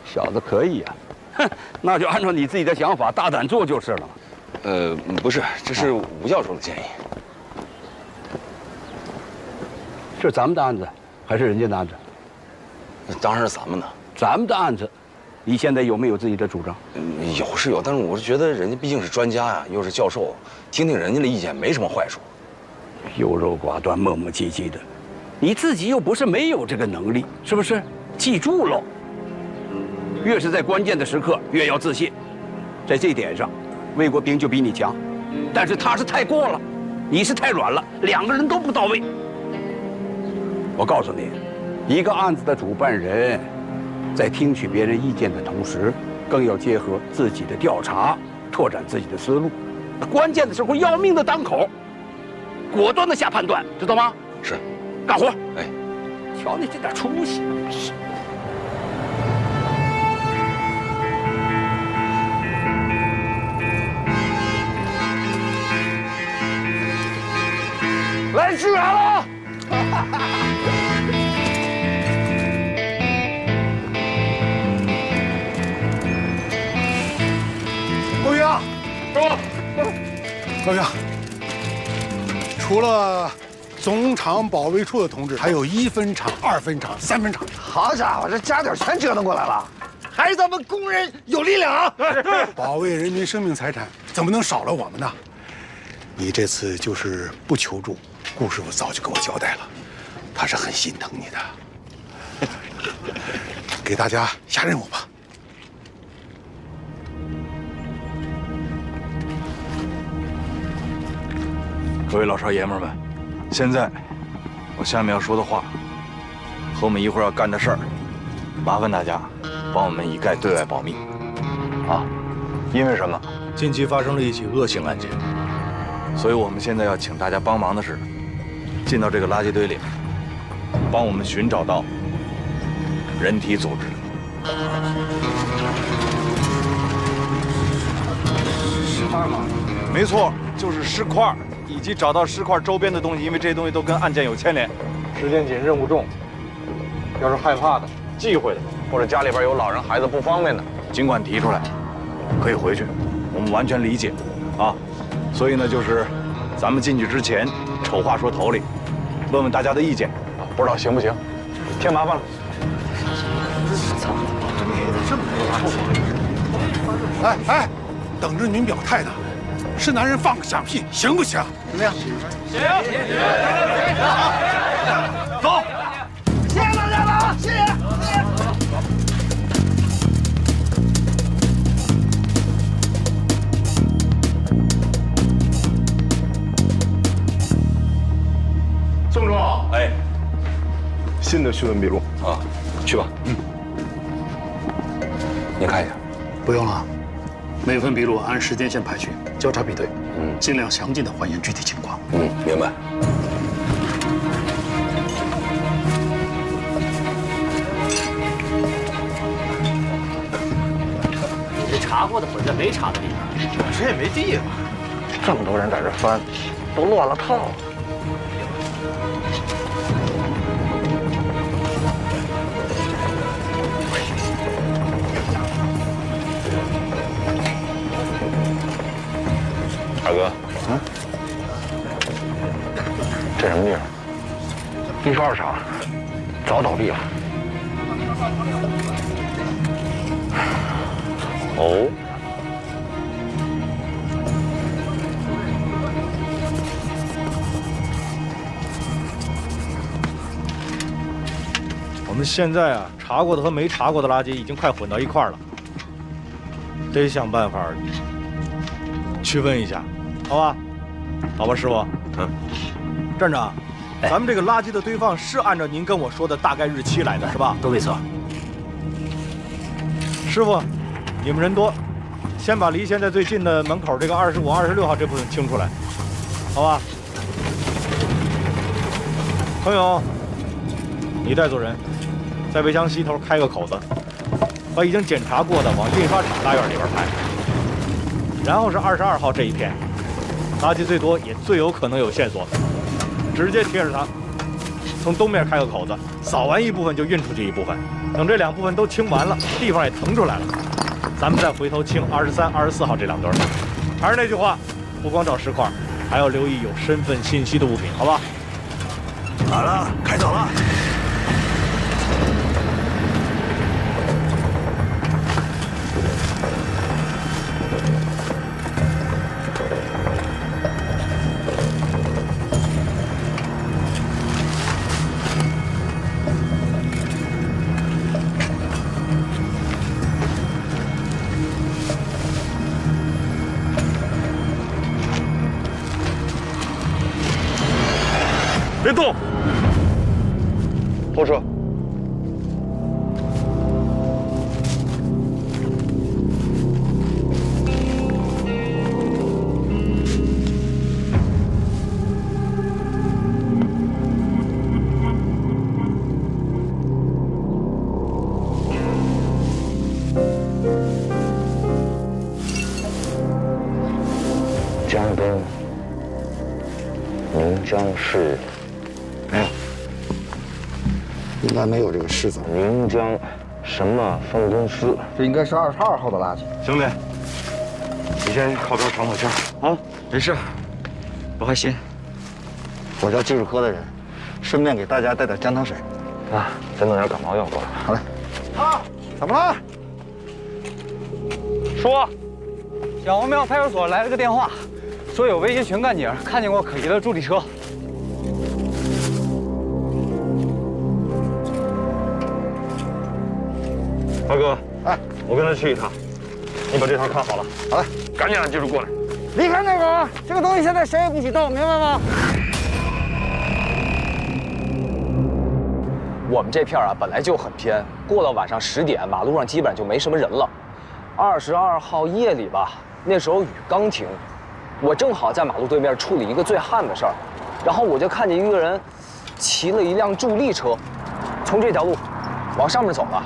小子可以呀。哼，那就按照你自己的想法大胆做就是了。不是，这是吴教授的建议。这是咱们的案子，还是人家的案子？当然是咱们的。咱们的案子，你现在有没有自己的主张？有是有，但是我是觉得人家毕竟是专家呀，又是教授，听听人家的意见没什么坏处。优柔寡断、磨磨唧唧的，你自己又不是没有这个能力，是不是？记住喽，越是在关键的时刻，越要自信。在这一点上，魏国兵就比你强，但是他是太过了，你是太软了，2个人都不到位。我告诉你，一个案子的主办人，在听取别人意见的同时，更要结合自己的调查，拓展自己的思路。关键的时候，要命的当口，果断的下判断，知道吗？是，干活。哎，瞧你这点出息！是。来支援了！高阳，是吧？高阳，除了总厂保卫处的同志，还有1分厂、2分厂、3分厂。好家伙，这家底全折腾过来了，还是咱们工人有力量啊！保卫人民生命财产，怎么能少了我们呢？你这次就是不求助，顾师傅早就给我交代了，他是很心疼你的。给大家下任务吧。各位老少爷们们，现在我下面要说的话和我们一会儿要干的事儿，麻烦大家帮我们一概对外保密啊！因为什么？近期发生了一起恶性案件，所以我们现在要请大家帮忙的是，进到这个垃圾堆里，帮我们寻找到人体组织。尸块吗？没错，就是尸块。以及找到尸块周边的东西，因为这些东西都跟案件有牵连。时间紧，任务重。要是害怕的、忌讳的，或者家里边有老人孩子不方便的，尽管提出来，可以回去，我们完全理解，啊。所以呢，就是咱们进去之前，丑话说头里，问问大家的意见，不知道行不行？添麻烦了。操！这么多大哎，等着你们表态呢。是男人放个响屁，行不行？怎么样？行。走。谢谢大家了啊！谢谢。宋总，哎，新的讯问笔录啊，去吧。您看一下。不用了。每份笔录按时间线排序，交叉比对，尽量详尽地还原具体情况。明白。你这查过的混在没查的里边，这也没地方。这么多人在这翻，都乱了套了。二哥，这什么地方？112厂，早倒闭了。哦。我们现在啊，查过的和没查过的垃圾已经快混到一块儿了，得想办法区分一下，好吧？好吧，师傅。嗯。站长，咱们这个垃圾的堆放是按照您跟我说的大概日期来的，是吧？都没错。师傅，你们人多，先把离现在最近的门口这个25、26号这部分清出来，好吧？彭勇，你带组人，在围墙西头开个口子，把已经检查过的往印刷厂大院里边排。然后是22号这一片，垃圾最多也最有可能有线索的，直接贴着它，从东面开个口子，扫完一部分就运出去一部分。等这2部分都清完了，地方也腾出来了，咱们再回头清23、24号这2堆。还是那句话，不光找石块，还要留意有身份信息的物品，好吧？好了，开走了。别动！后撤。江东宁江市。没有，应该没有这个市字。宁江什么分公司？这应该是22号的垃圾。兄弟，你先靠边喘口气啊。没事，我还行。我叫技术科的人，顺便给大家带点姜汤水。啊，再弄点感冒药过来。好嘞。啊，怎么了？说，小红庙派出所来了个电话，说有微信群干警看见过可疑的助力车。二哥，哎，我跟他去一趟，你把这趟看好了。好嘞，赶紧让技术过来。离开那个，这个东西现在谁也不许动，明白吗？我们这片啊本来就很偏，过了晚上10点，马路上基本上就没什么人了。22号夜里吧，那时候雨刚停，我正好在马路对面处理一个醉汉的事儿，然后我就看见一个人骑了一辆助力车，从这条路往上面走了。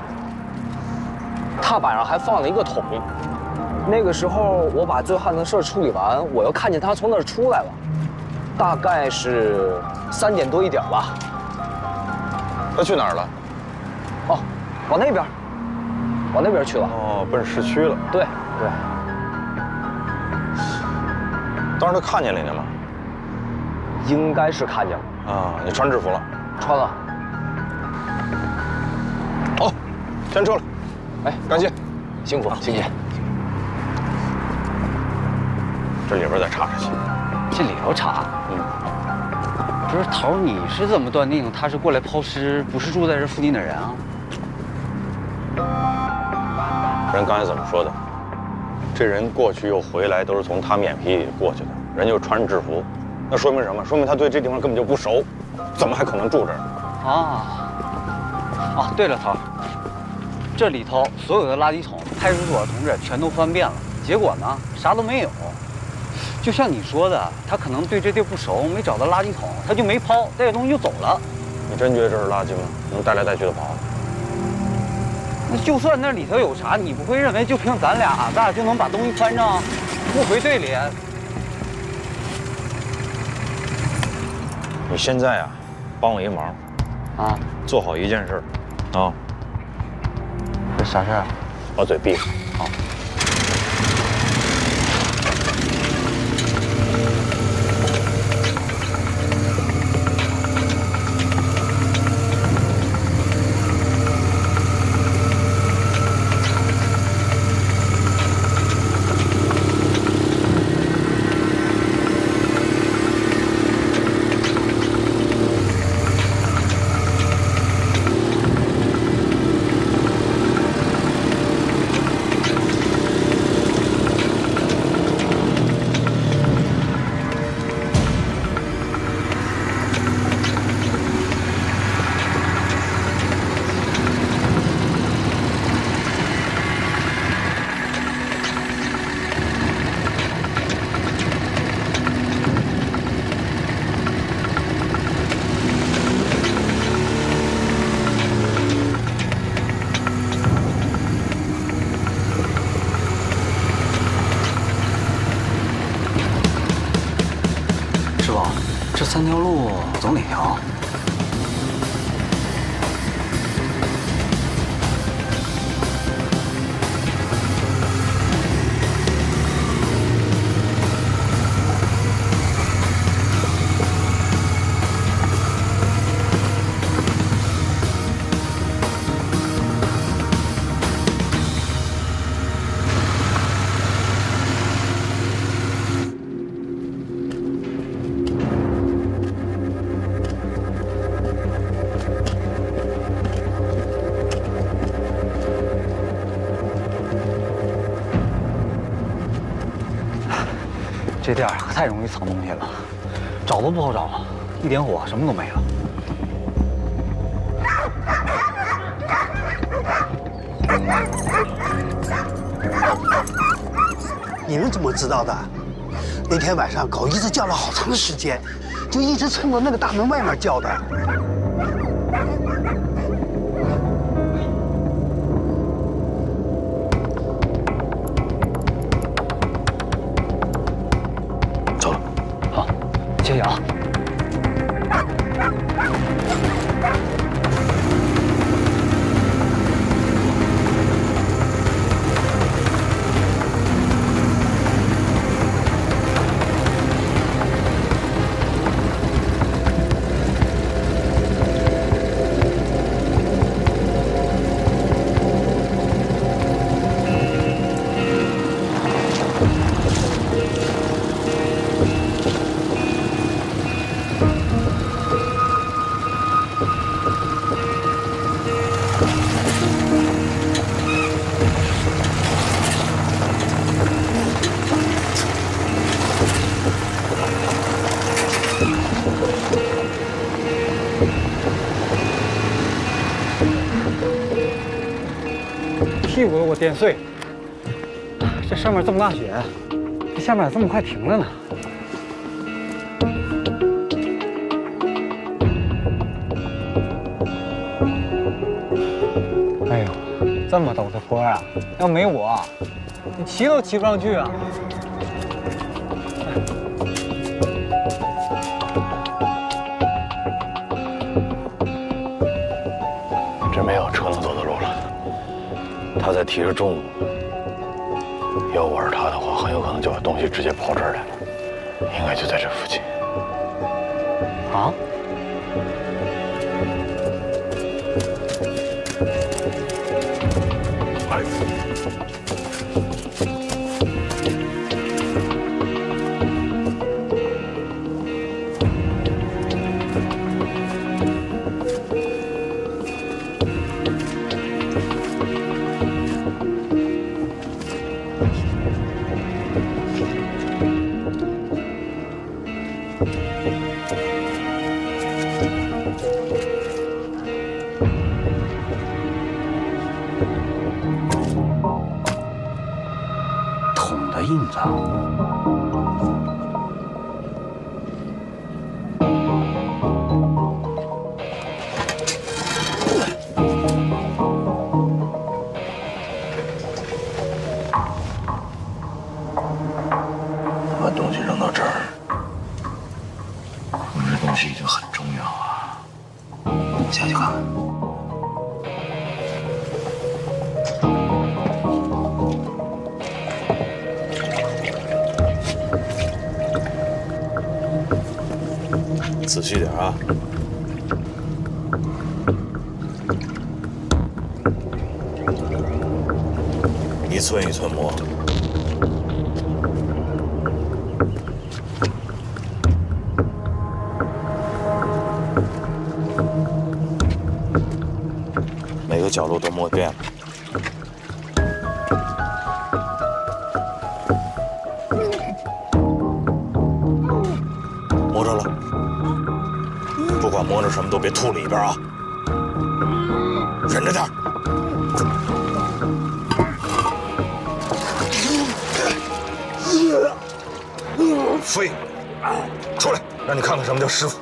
踏板上还放了一个桶。那个时候我把醉汉的事处理完，我又看见他从那儿出来了，大概是3点多1点吧。他去哪儿了？哦，往那边去了。哦，奔市区了。对对。当时他看见了你吗？应该是看见了。啊，你穿制服了？穿了。好，先撤了。哎，感谢，辛苦辛苦。这里边再查查去。这里头查？不是头，你是怎么断定他是过来抛尸，不是住在这附近的人啊？人刚才怎么说的？这人过去又回来，都是从他们眼皮里过去的。人就穿着制服，那说明什么？说明他对这地方根本就不熟，怎么还可能住这儿？啊，对了，头，这里头所有的垃圾桶，派出所的同志全都翻遍了，结果呢，啥都没有。就像你说的，他可能对这地不熟，没找到垃圾桶，他就没抛，带着东西就走了。你真觉得这是垃圾吗？能带来带去的跑？那就算那里头有啥，你不会认为就凭咱俩就能把东西翻上，不回队里？你现在啊，帮我一忙，啊，做好一件事，啊。这啥事儿？把嘴闭上。好。3条路走哪条？这店可太容易藏东西了，找都不好找，一点火什么都没了。你们怎么知道的？那天晚上狗一直叫了好长时间，就一直冲着那个大门外面叫的。走了，好，谢谢啊。屁股都给我颠碎，这上面这么大雪，这下面这么快停了呢？哎呦，这么陡的坡啊，要没我，你骑都骑不上去啊！这没有车能走的路了。他再提着重物，要我是他的话，很有可能就把东西直接抛这儿来了，应该就在这附近。啊？桶的印子。把东西扔到这儿，我这东西已经很重要啊。下去看看。仔细点啊！一寸一寸磨。每个角落都磨遍了。磨着了。不管磨着什么，都别吐里边啊！忍着点。飞，出来，让你看看什么叫师傅。